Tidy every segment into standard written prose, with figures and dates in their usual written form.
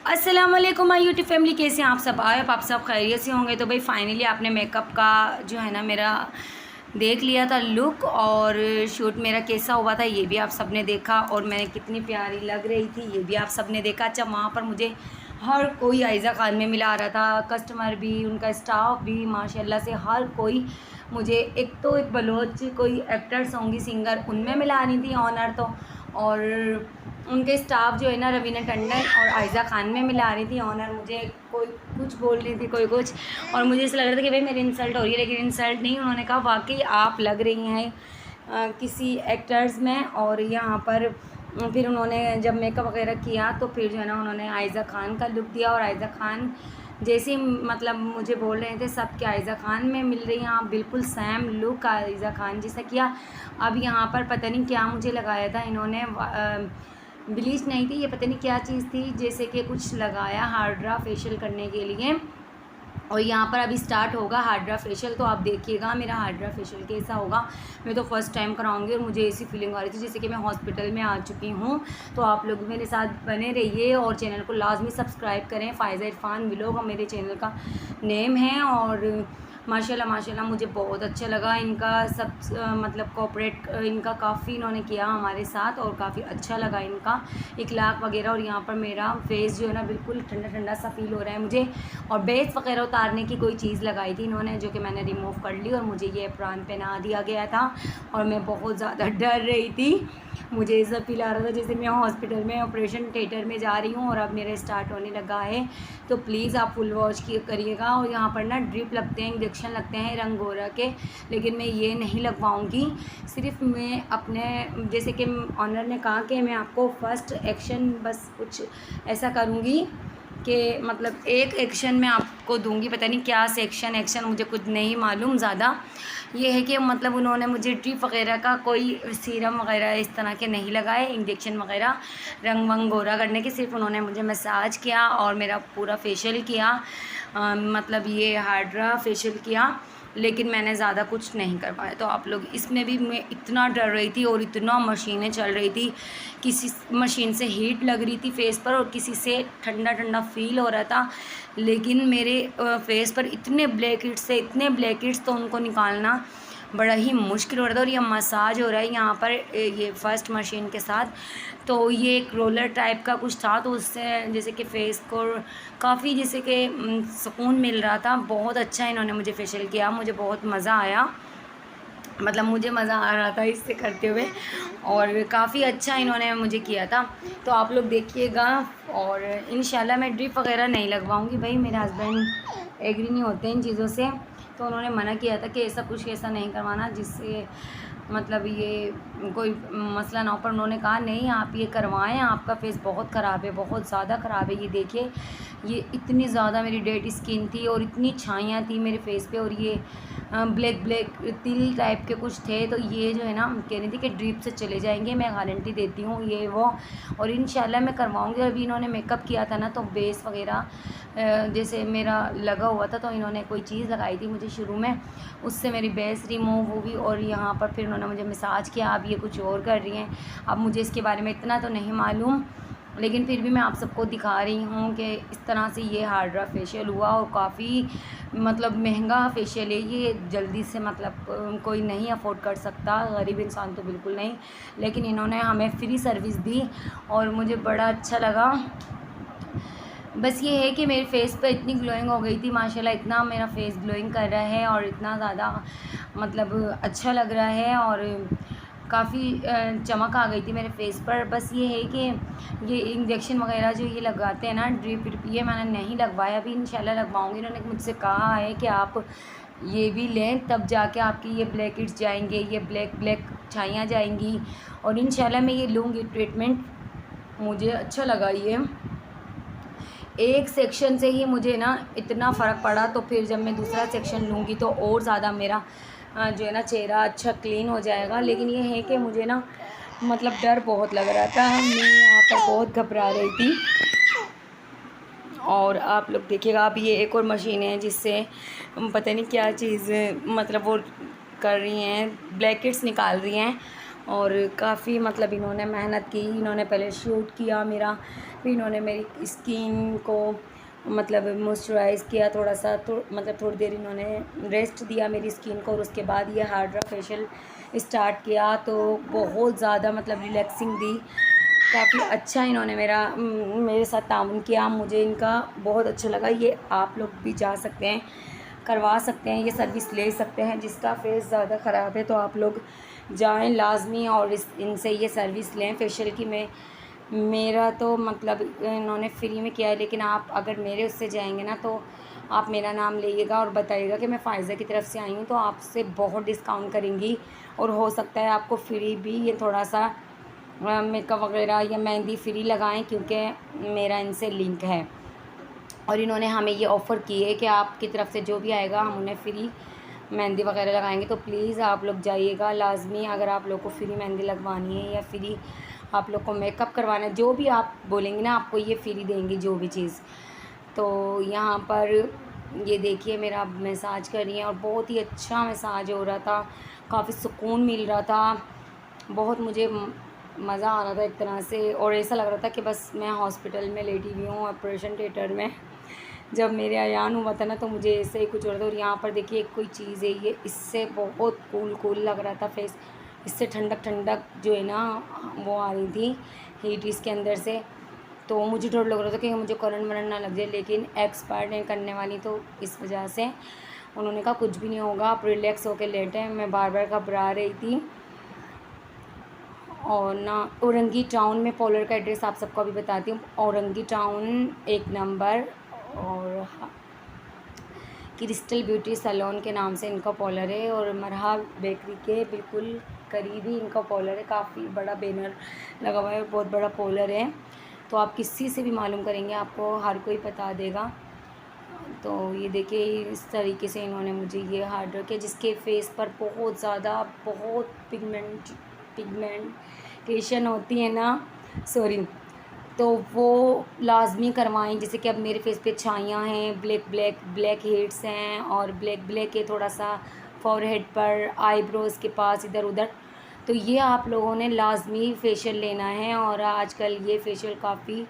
अस्सलाम वालेकुम my YouTube family, कैसे हैं आप सब? आए आप सब खैरियत से होंगे। तो भाई फाइनली आपने मेकअप का जो है ना मेरा देख लिया था लुक, और शूट मेरा कैसा हुआ था ये भी आप सब ने देखा, और मैं कितनी प्यारी लग रही थी ये भी आप सब ने देखा। अच्छा, वहाँ पर मुझे हर कोई आयज़ा खान में मिला रहा था, कस्टमर भी, उनका स्टाफ भी, माशाल्लाह से हर कोई मुझे। एक बलोच कोई एक्टर सॉन्गी सिंगर उनमें मिला रही थी ऑनर तो, और उनके स्टाफ जो है ना रवीना टंडन और आयज़ा खान में मिला रही थी ऑनर। मुझे कोई कुछ बोल रही थी, कोई कुछ, और मुझे ऐसा लग रहा था कि भाई मेरी इंसल्ट हो रही है, लेकिन इंसल्ट नहीं। उन्होंने कहा वाकई आप लग रही हैं किसी एक्टर्स में। और यहाँ पर फिर उन्होंने जब मेकअप वगैरह किया तो फिर जो है ना उन्होंने आयज़ा खान का लुक दिया, और आयज़ा खान जैसे मतलब मुझे बोल रहे थे सब कि आयज़ा खान में मिल रही हैं आप, बिल्कुल सेम लुक आयज़ा खान जैसा किया। अब यहाँ पर पता नहीं क्या मुझे लगाया था इन्होंने, ब्लीच नहीं थी ये, पता नहीं क्या चीज़ थी, जैसे कि कुछ लगाया हार्ड्रा फेशियल करने के लिए। और यहाँ पर अभी स्टार्ट होगा हार्ड्रा फेशियल, तो आप देखिएगा मेरा हार्ड्रा फेशियल कैसा होगा। मैं तो फर्स्ट टाइम कराऊंगी और मुझे ऐसी फीलिंग आ रही थी जैसे कि मैं हॉस्पिटल में आ चुकी हूँ। तो आप लोग मेरे साथ बने रहिए और चैनल को लाजमी सब्सक्राइब करें। फ़ायज़ा इरफान व्लॉग मेरे चैनल का नेम है। और माशाल्लाह माशाल्लाह मुझे बहुत अच्छा लगा इनका सब मतलब कोऑपरेट इनका काफ़ी इन्होंने किया हमारे साथ, और काफ़ी अच्छा लगा इनका इखलाक वगैरह। और यहाँ पर मेरा फेस जो है ना बिल्कुल ठंडा ठंडा सा फील हो रहा है मुझे। और बेस वगैरह उतारने की कोई चीज़ लगाई थी इन्होंने, जो कि मैंने रिमूव कर ली, और मुझे ये एप्रॉन पहना दिया गया था, और मैं बहुत ज़्यादा डर रही थी। मुझे ऐसा फील आ रहा था जैसे मैं हॉस्पिटल में ऑपरेशन थिएटर में जा रही हूँ। और अब मेरा स्टार्ट होने लगा है, तो प्लीज़ आप फुल वॉच करिएगा। और यहाँ पर ना ड्रिप लगते हैं, इंजेक्शन लगते हैं रंगोरा के, लेकिन मैं ये नहीं लगवाऊँगी। सिर्फ मैं अपने जैसे कि ऑनर ने कहा कि मैं आपको फ़र्स्ट एक्शन बस कुछ ऐसा करूँगी कि मतलब एक एक्शन मैं आपको दूंगी, पता नहीं क्या सेक्शन एक्शन मुझे कुछ नहीं मालूम ज़्यादा। ये है कि मतलब उन्होंने मुझे ड्रिप वगैरह का कोई सीरम वगैरह इस तरह के नहीं लगाए, इंजेक्शन वगैरह रंग वंग गोरा करने के। सिर्फ उन्होंने मुझे मसाज किया और मेरा पूरा फेशियल किया, मतलब ये हाइड्रा फेशियल किया, लेकिन मैंने ज़्यादा कुछ नहीं कर पाया। तो आप लोग इसमें भी मैं इतना डर रही थी, और इतना मशीनें चल रही थी, किसी मशीन से हीट लग रही थी फेस पर, और किसी से ठंडा ठंडा फील हो रहा था। लेकिन मेरे फेस पर इतने ब्लैक हेड्स थे, इतने ब्लैक हेड्स, तो उनको निकालना बड़ा ही मुश्किल हो रहा था। और ये मसाज हो रहा है यहाँ पर ये फर्स्ट मशीन के साथ, तो ये एक रोलर टाइप का कुछ था, तो उससे जैसे कि फ़ेस को काफ़ी जैसे कि सुकून मिल रहा था। बहुत अच्छा इन्होंने मुझे फेशियल किया, मुझे बहुत मज़ा आया, मतलब मुझे मज़ा आ रहा था इससे करते हुए, और काफ़ी अच्छा इन्होंने मुझे किया था। तो आप लोग देखिएगा। और इंशाल्लाह मैं ड्रिप वगैरह नहीं लगवाऊंगी, भाई मेरे हस्बैंड एग्री नहीं होते इन चीज़ों से, तो उन्होंने मना किया था कि ऐसा कुछ ऐसा नहीं करवाना जिससे मतलब ये कोई मसला ना हो। पर उन्होंने कहा नहीं आप ये करवाएं, आपका फेस बहुत ख़राब है, बहुत ज़्यादा ख़राब है। ये देखिए, ये इतनी ज़्यादा मेरी डेड स्किन थी, और इतनी छाइयाँ थी मेरे फेस पे, और ये ब्लैक ब्लैक तिल टाइप के कुछ थे। तो ये जो है ना कह रही थी कि ड्रिप से चले जाएंगे, मैं गारंटी देती हूँ ये वो, और इंशाल्लाह मैं करवाऊँगी। अभी इन्होंने मेकअप किया था ना, तो बेस वगैरह जैसे मेरा लगा हुआ था, तो इन्होंने कोई चीज़ लगाई थी मुझे शुरू में, उससे मेरी बेस रिमूव हुई, और यहाँ पर फिर उन्होंने मुझे मसाज किया। अब ये कुछ और कर रही हैं, अब मुझे इसके बारे में इतना तो नहीं मालूम, लेकिन फिर भी मैं आप सबको दिखा रही हूँ कि इस तरह से ये हाइड्रा फेशियल हुआ। और काफ़ी मतलब महंगा फेशियल है ये, जल्दी से मतलब कोई नहीं अफोर्ड कर सकता, गरीब इंसान तो बिल्कुल नहीं, लेकिन इन्होंने हमें फ्री सर्विस दी, और मुझे बड़ा अच्छा लगा। बस ये है कि मेरे फेस पे इतनी ग्लोइंग हो गई थी माशाल्लाह, इतना मेरा फेस ग्लोइंग कर रहा है, और इतना ज़्यादा मतलब अच्छा लग रहा है, और काफ़ी चमक आ गई थी मेरे फेस पर। बस ये है कि ये इंजेक्शन वगैरह जो ये लगाते हैं ना ड्रिप व्रिप, ये मैंने नहीं लगवाया, अभी इंशाल्लाह लगवाऊंगी। इन्होंने मुझसे कहा है कि आप ये भी लें, तब जाके आपकी ये ब्लैक हेड्स जाएंगे, ये ब्लैक ब्लैक छाइयाँ जाएंगी, और इंशाल्लाह मैं ये लूँगी ट्रीटमेंट। मुझे अच्छा लगा ये, एक सेक्शन से ही मुझे ना इतना फ़र्क पड़ा, तो फिर जब मैं दूसरा सेक्शन लूँगी तो और ज़्यादा मेरा जो है ना चेहरा अच्छा क्लीन हो जाएगा। लेकिन ये है कि मुझे ना मतलब डर बहुत लग रहा था, मैं यहाँ पर बहुत घबरा रही थी। और आप लोग देखिएगा, अब ये एक और मशीन है जिससे पता नहीं क्या चीज़ मतलब वो कर रही हैं, ब्लैकेट्स निकाल रही हैं, और काफ़ी मतलब इन्होंने मेहनत की। इन्होंने पहले शूट किया मेरा, फिर इन्होंने मेरी स्किन को मतलब मॉइस्चराइज़ किया थोड़ा सा, तो मतलब थोड़ी देर इन्होंने रेस्ट दिया मेरी स्किन को, और उसके बाद ये हाइड्रा फेशियल स्टार्ट किया। तो बहुत ज़्यादा मतलब रिलैक्सिंग दी, काफ़ी अच्छा इन्होंने मेरे साथ ताउन किया। मुझे इनका बहुत अच्छा लगा। ये आप लोग भी जा सकते हैं, करवा सकते हैं, ये सर्विस ले सकते हैं। जिसका फेस ज़्यादा ख़राब है तो आप लोग जाएं लाजमी और इनसे ये सर्विस लें फेशियल की। मेरा तो मतलब इन्होंने फ्री में किया है, लेकिन आप अगर मेरे उससे जाएंगे ना तो आप मेरा नाम लेइएगा और बताइएगा कि मैं फ़ायज़ा की तरफ से आई हूँ, तो आपसे बहुत डिस्काउंट करेंगी। और हो सकता है आपको फ्री भी ये थोड़ा सा मेकअप वगैरह या मेहंदी फ्री लगाएं, क्योंकि मेरा इनसे लिंक है। और इन्होंने हमें ये ऑफ़र की है कि आपकी तरफ से जो भी आएगा हम उन्हें फ्री मेहंदी वगैरह लगाएंगे। तो प्लीज़ आप लोग जाइएगा लाजमी, अगर आप लोग को फ्री मेहंदी लगवानी है या फ्री आप लोग को मेकअप करवाना है, जो भी आप बोलेंगे ना आपको ये फ्री देंगी जो भी चीज़। तो यहाँ पर ये देखिए मेरा मसाज कर रही हैं, और बहुत ही अच्छा मसाज हो रहा था, काफ़ी सुकून मिल रहा था, बहुत मुझे मज़ा आ रहा था एक तरह से। और ऐसा लग रहा था कि बस मैं हॉस्पिटल में लेटी हुई हूँ, ऑपरेशन थिएटर में। जब मेरे अयान हुआ था ना तो मुझे ऐसे ही कुछ हो रहा था। और यहाँ पर देखिए एक कोई चीज़ है, ये इससे बहुत कूल लग रहा था फेस, इससे ठंडक जो है ना वो आ रही थी हीट इसके अंदर से। तो मुझे डर लग रहा था कि मुझे करंट वरंट ना लग जाए, लेकिन एक्सपर्ट है करने वाली, तो इस वजह से उन्होंने कहा कुछ भी नहीं होगा, आप रिलैक्स होकर लेटें। मैं बार बार घबरा रही थी। और ना औरंगी टाउन में पॉलर का एड्रेस आप सबको अभी बताती हूँ। औरंगी टाउन 1 नंबर, और क्रिस्टल ब्यूटी सैलून के नाम से इनका पॉलर है, और मरहा बेकरी के बिल्कुल करीब ही इनका पॉलर है। काफ़ी बड़ा बैनर लगा हुआ है, बहुत बड़ा पॉलर है। तो आप किसी से भी मालूम करेंगे आपको हर कोई बता देगा। तो ये देखिए इस तरीके से इन्होंने मुझे ये हार्ड रखे, जिसके फेस पर बहुत पिगमेंटेशन होती है ना, सॉरी, तो वो लाजमी करवाएं। जैसे कि अब मेरे फेस पे छाइयाँ हैं, ब्लैक हेड्स हैं, और ब्लैक है थोड़ा सा फॉरहेड पर, आईब्रोज़ के पास इधर उधर। तो ये आप लोगों ने लाजमी फेशियल लेना है। और आजकल ये फेशियल काफ़ी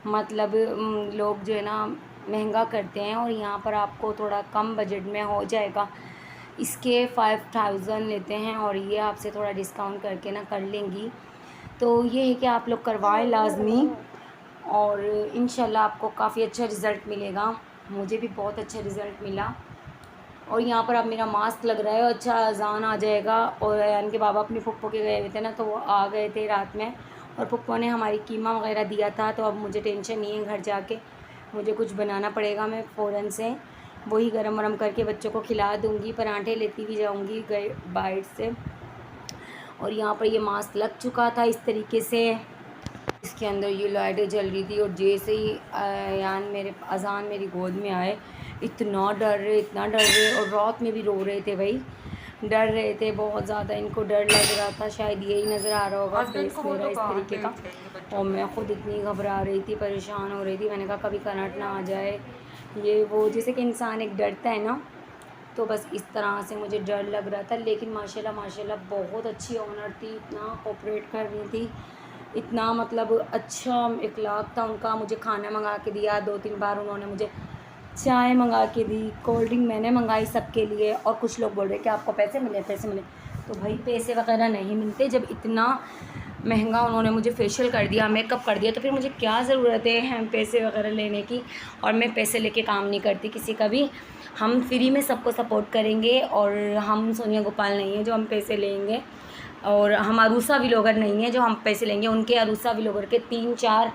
मतलब लोग जो है ना महंगा करते हैं, और यहाँ पर आपको थोड़ा कम बजट में हो जाएगा। इसके 5000 लेते हैं, और ये आपसे थोड़ा डिस्काउंट करके ना कर लेंगी। तो ये है कि आप लोग करवाएं लाजमी, और इंशाल्लाह आपको काफ़ी अच्छा रिज़ल्ट मिलेगा। मुझे भी बहुत अच्छा रिज़ल्ट मिला। और यहाँ पर अब मेरा मास्क लग रहा है, और अच्छा अजान आ जाएगा। और यानी कि बाबा अपनी फुप्पो के गए हुए थे ना, तो वो आ गए थे रात में, और फुप्पो ने हमारी कीमा वगैरह दिया था। तो अब मुझे टेंशन नहीं है, घर जाके मुझे कुछ बनाना पड़ेगा, मैं फ़ौरन से वही गरम वरम करके बच्चों को खिला दूँगी। पराठे लेती भी जाऊँगी गए बाहर से। और यहाँ पर ये मास्क लग चुका था इस तरीके से, इसके अंदर ये लाइटें जल रही थी। और जैसे ही अजान मेरी गोद में आए, इतना डर रहे, और रात में भी रो रहे थे भाई, डर रहे थे बहुत ज़्यादा, इनको डर लग रहा था। शायद यही नज़र आ रहा होगा फेस मेरा इस तरीके का। और मैं ख़ुद इतनी घबरा रही थी, परेशान हो रही थी। मैंने कहा कभी करंट ना आ जाए, ये वो, जैसे कि इंसान एक डरता है ना, तो बस इस तरह से मुझे डर लग रहा था। लेकिन माशाल्लाह बहुत अच्छी ओनर थी, इतना कोऑपरेट कर रही थी, इतना मतलब अच्छा इखलाक था उनका। मुझे खाना मंगा के दिया, 2-3 बार उन्होंने मुझे चाय मंगा के दी, कोल्ड ड्रिंक मैंने मंगाई सबके लिए। और कुछ लोग बोल रहे कि आपको पैसे मिले। तो भाई पैसे वगैरह नहीं मिलते। जब इतना महंगा उन्होंने मुझे फेशियल कर दिया, मेकअप कर दिया, तो फिर मुझे क्या ज़रूरत है पैसे वगैरह लेने की। और मैं पैसे लेके काम नहीं करती किसी का भी। हम फ्री में सबको सपोर्ट करेंगे, और हम सोनिया गोपाल नहीं है जो हम पैसे लेंगे, और हम अरूसा व्लॉगर नहीं है जो हम पैसे लेंगे। उनके अरूसा व्लॉगर के 3-4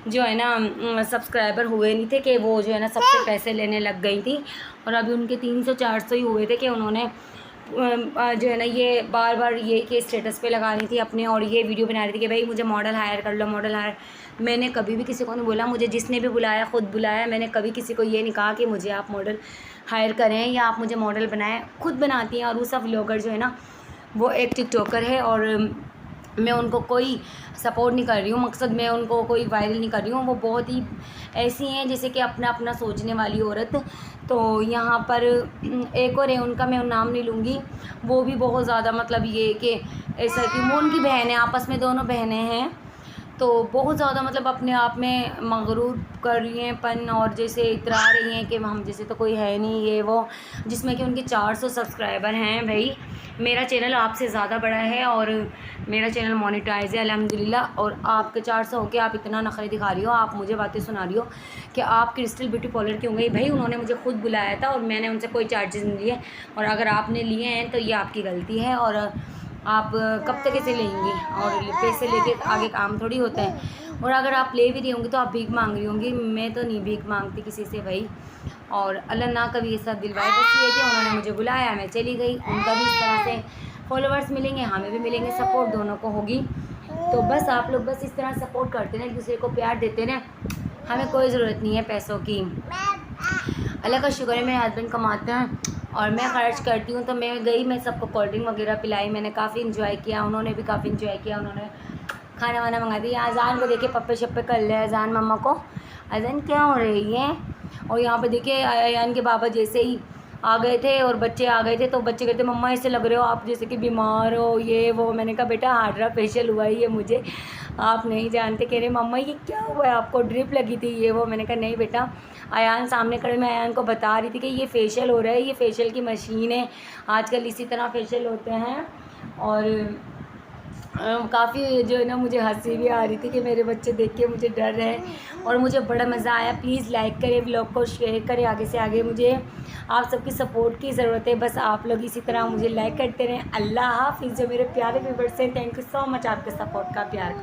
जो है ना सब्सक्राइबर हुए नहीं थे कि वो जो है ना सबसे पैसे लेने लग गई थी। और अभी उनके 300-400 ही हुए थे कि उन्होंने जो है ना ये बार ये कि स्टेटस पे लगा रही थी अपने, और ये वीडियो बना रही थी कि भाई मुझे मॉडल हायर कर लो, मॉडल हायर। मैंने कभी भी किसी को नहीं बोला, मुझे जिसने भी बुलाया ख़ुद बुलाया। मैंने कभी किसी को ये नहीं कहा कि मुझे आप मॉडल हायर करें या आप मुझे मॉडल बनाएं, खुद बनाती हैं। अरूसा व्लॉगर जो है ना वो एक टिकटॉकर है, और मैं उनको कोई सपोर्ट नहीं कर रही हूँ, मकसद मैं उनको कोई वायरल नहीं कर रही हूँ। वो बहुत ही ऐसी हैं जैसे कि अपना अपना सोचने वाली औरत। तो यहाँ पर एक और है, उनका मैं नाम नहीं लूँगी, वो भी बहुत ज़्यादा मतलब ये कि ऐसा कि वो उनकी बहन है, आपस में दोनों बहनें हैं। तो बहुत ज़्यादा मतलब अपने आप में मगरूर कर रही हैं पन, और जैसे इतरा रही हैं कि हम जैसे तो कोई है नहीं ये वो, जिसमें कि उनके 400 सब्सक्राइबर हैं। भाई मेरा चैनल आपसे ज़्यादा बड़ा है और मेरा चैनल मोनेटाइज है अल्हम्दुलिल्लाह, और आपके 400 होके आप इतना नखरे दिखा रही हो, आप मुझे बातें सुना रही हो कि आप क्रिस्टल ब्यूटी पार्लर क्यों गई। भाई उन्होंने मुझे खुद बुलाया था और मैंने उनसे कोई चार्जेस नहीं लिए, और अगर आपने लिए हैं तो ये आपकी गलती है, और आप कब तक ऐसे लेंगी, और पैसे लेके आगे काम थोड़ी होता है। और अगर आप ले भी रही होंगी तो आप भीख मांग रही होंगी, मैं तो नहीं भीख मांगती किसी से भाई, और अल्लाह ना कभी ये सब दिलवाए। बस ये कि उन्होंने मुझे बुलाया, मैं चली गई, उनका भी इस तरह से फॉलोअर्स मिलेंगे, हमें भी मिलेंगे, सपोर्ट दोनों को होगी। तो बस आप लोग बस इस तरह सपोर्ट करते रहें, एक दूसरे को प्यार देते रहें, हमें कोई ज़रूरत नहीं है पैसों की। अल्लाह का शुक्र है मेरे हस्बैंड कमाते हैं और मैं ख़र्च करती हूँ। तो मैं गई, मैं सबको कोल्ड ड्रिंक वगैरह पिलाई, मैंने काफ़ी इन्जॉय किया, उन्होंने भी काफ़ी इन्जॉय किया, उन्होंने खाना वाना मंगा दिया। अजान को देखिए पप्पे शप्पे कर ले, अजान मम्मा को अजान क्या हो रही है। और यहाँ पे देखिए अयान के बाबा जैसे ही आ गए थे और बच्चे आ गए थे, तो बच्चे कहते मम्मा ऐसे लग रहे हो आप जैसे कि बीमार हो ये वो। मैंने कहा बेटा हार्डरा फेशियल हुआ ही है मुझे, आप नहीं जानते। कह रहे मम्मा ये क्या हुआ है आपको, ड्रिप लगी थी ये वो। मैंने कहा नहीं बेटा, अयान सामने खड़े मैं अयान को बता रही थी कि ये फेशियल हो रहा है, ये फेशियल की मशीन है, आजकल इसी तरह फेशियल होते हैं। और काफ़ी जो है ना मुझे हंसी भी आ रही थी कि मेरे बच्चे देख के मुझे डर रहे हैं, और मुझे बड़ा मज़ा आया। प्लीज़ लाइक करें, ब्लॉग को शेयर करें आगे से आगे, मुझे आप सबकी सपोर्ट की ज़रूरत है। बस आप लोग इसी तरह मुझे लाइक करते रहें। अल्लाह हाफ़िज़। जो मेरे प्यारे व्यूअर्स हैं, थैंक यू सो मच आपके सपोर्ट का, प्यार का।